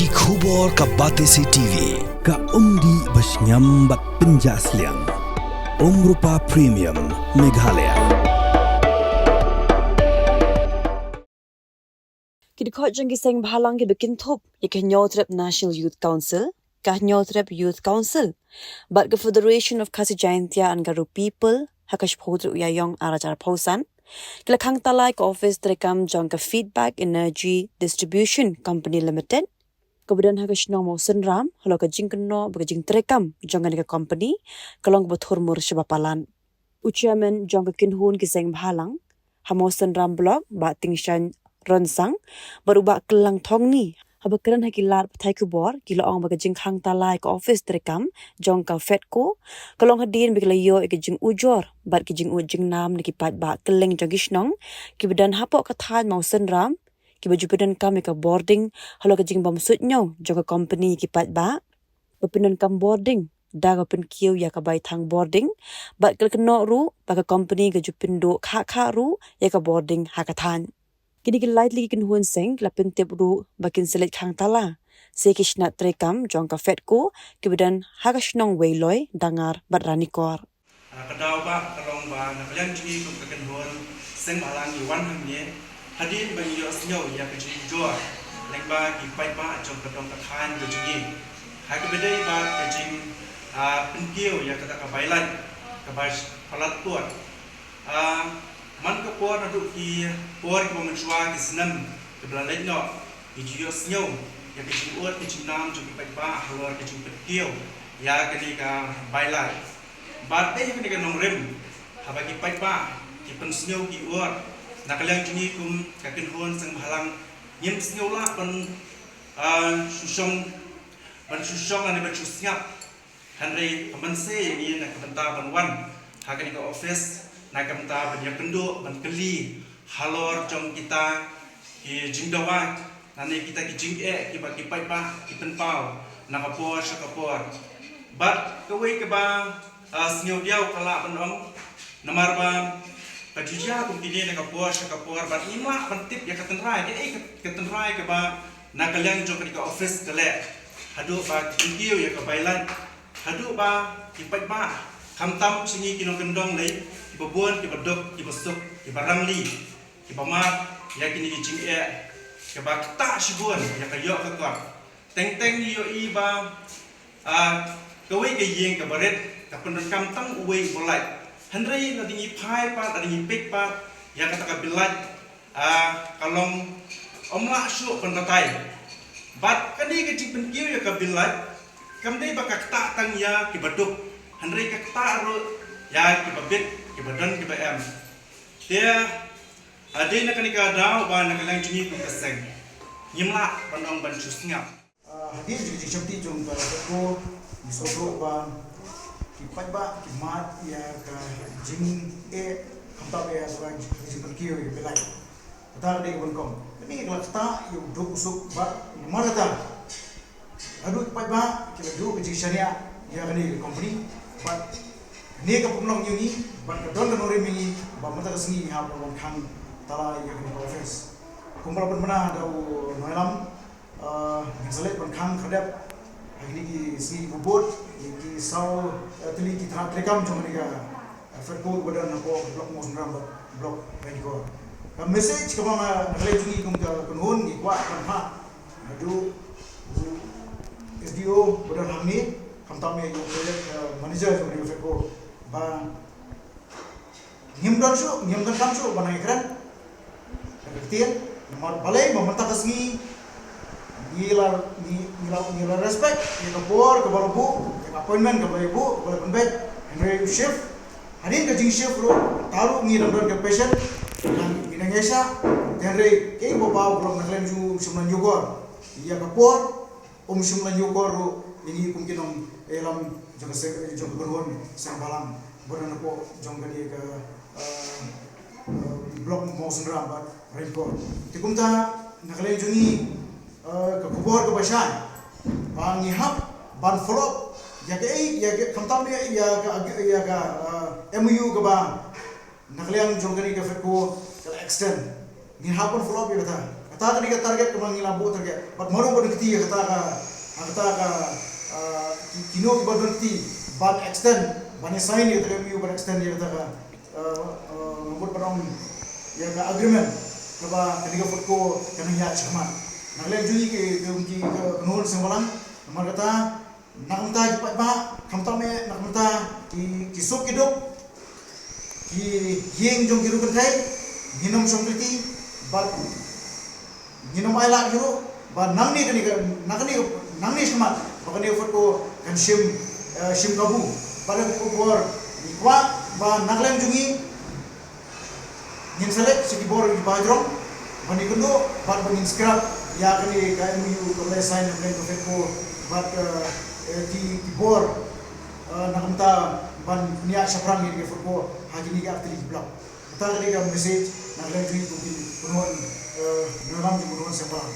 Ki khubor ka Batesi TV ka umdi basnyambak penjaslian Rupa Premium Meghalaya. Kidikot jang giseng bahalang ki bikin thop ikanyo trip National Youth Council kanyo trip Youth Council but the Federation of Khasi Jaintia and Garu People hakash phodru uyayong arajar pausan kila khang talai ka office trekam jang ka Feedback Energy Distribution Company Limited kemudian hakash no mo senram halo ka jingkno baga jing trekam jang ka company kalong bothor mur shabapalan uchairman jang ka kinhun giseng bahalang hamo senram blog ba tingshan ronsang berubah kelang thong ni habakran hakilar pathai kubor kilo ong baga jing khang talai ka office trekam jong ka fetko kalong hadin bikla yo ek jing ujor bat ki jing nam ni kipat ba keleng jogishnong kibedan hapo ka than mau senram ki bajupedan kam ka boarding halo ka jing bamsut nyo jong ka company kipat ba bapinan kam boarding daga pen kiu ya ka bai thang boarding bat kel kno ru ba ka company ga jupindo kha ru ya ka boarding ha ka than kini ki lightly kin huan seng la pentep ru bakin selet khang tala sekishna trekam jong ka fetko kibedan hagashnong weiloi dangar badrani kor kadaw ba kalong ba na kalian jini kum kakan huan seng balang i wan hamye hadin ba yo snyo ya ka jini jo leng ba ki pai ba jong kadong ka khan go jini ha ka bedai ba ka jing penkio ya ka bailan ka ba palat tuat man ka por na du ki por ki menchua ki snam ke blalai no ki jio snyo ya ki jing ot ki jing nam jong ki pai ba halor ki jing penkio ya ka ni ka bailai bat dei ni ka nong rem haba ki pai ba ki pen snyo ki ot na kalang jini kum ka kin hon sang halang nyem snyo la ban susong ani ba chusngap hanre man se ni na ka banta ban wan ha ka ni ka office na kamta banyak kendo ban keli halor jong kita ki jingdawa nane kita ki jing ki ba ki pai ba ki pen pau na ka por sa ka por bat ka we ka ba snyo diaw kala banong namar ba pajija kum kini na ka por sa ka por bat ima ban tip ya ka tenrai ka tenrai ka ba na kalyang jong ka office kale hadu ba kiyo ya ka bailan hadu ba ki pai ba kamtam singi kinong kendong lay ibabuan ibadok ibasuk ibarangli ibamat ya kini jing ke ba ta sibuan ya kayo ka ka teng yo iba kawe ke yeng ka baret ka pendon kamtam uwe bolai hanrei na dingi pai pa na dingi pek pa ya kata ka bilat kalong omla syu pendatai bat kani ke jing penkiu ya ka bilat kamdei ba ka ta tang ya kibaduk hanrei ka ta ro ya kibabit kibadan kiba em dia ade na kanika daw ba na kalang jini ku kaseng nyimla panong ban chusngap hadir ji chapti jong ka ko misodro ba kipat ba kimat ya ka jing kamta ya sa jing perkiyo ya belai tar de bon kom ni lakta yu duk usuk ba marata adu kipat ba kiba du ji sharia ya kani company ba ni ka pumnong yuni ban ka don no remi ba mata ka singi ha ba khang tala ya ni office kumpal pun mana da noilam ngeselet ban khang khadap agni ki singi bubut ki saw tili ki tra trekam jom ni ga ferko badan ko blok mo ngram blok ni ko ka message ka ma ngle jungi kum ka kunhun ni kwa kan ha adu SDO badan hamni kamtam ya yo manager jom ni ferko ba ngimdan kam su banang ikran kertian mar balai mamata kasngi nila respect ni kapor ke baru appointment ke baru bu boleh penbet henry shift hadin ke jing shift ro taru ngi dan ke patient dan inangesa henry ke bawa belum naklen ju sumlan yogor iya kapor sumlan yogor ro ini mungkin elam jong berhon sang balang bodan ko jong gani ka blok mo sundram ba record tikumta nakale juni ka kubor ka bashan bangi hap ban follow ya ke kamtam ya ka MU ka ba nakale jong gani ka feko ka extend ni hapon follow ya ta kata ka target kemang ilabu target bat maru berdekti kata ka kino berdekti bat extend bani sign ya terkami bat extend ya kata ka ngabut barang ya ka agreement kaba ketiga foto kami ya cakman nagle jui ke kenul sembalang nomor kata nakamta jipat ba kamta me nakamta ki sup kiduk ki yeng jong kiru kentai minum sompriti bat minum air hiru bat nangni semat bakani foto kan sim kabu pada kubur ikwa ba naglem jungi nyin selek siki bor di bajrong bani kundo bat bangin scrap ya kani KMU kembali sign dan foto bat di bor nakamta ban niat saprang ni foto haji ni artili blok kita kali ka message naglem jungi kundi penuhan dalam di penuhan separang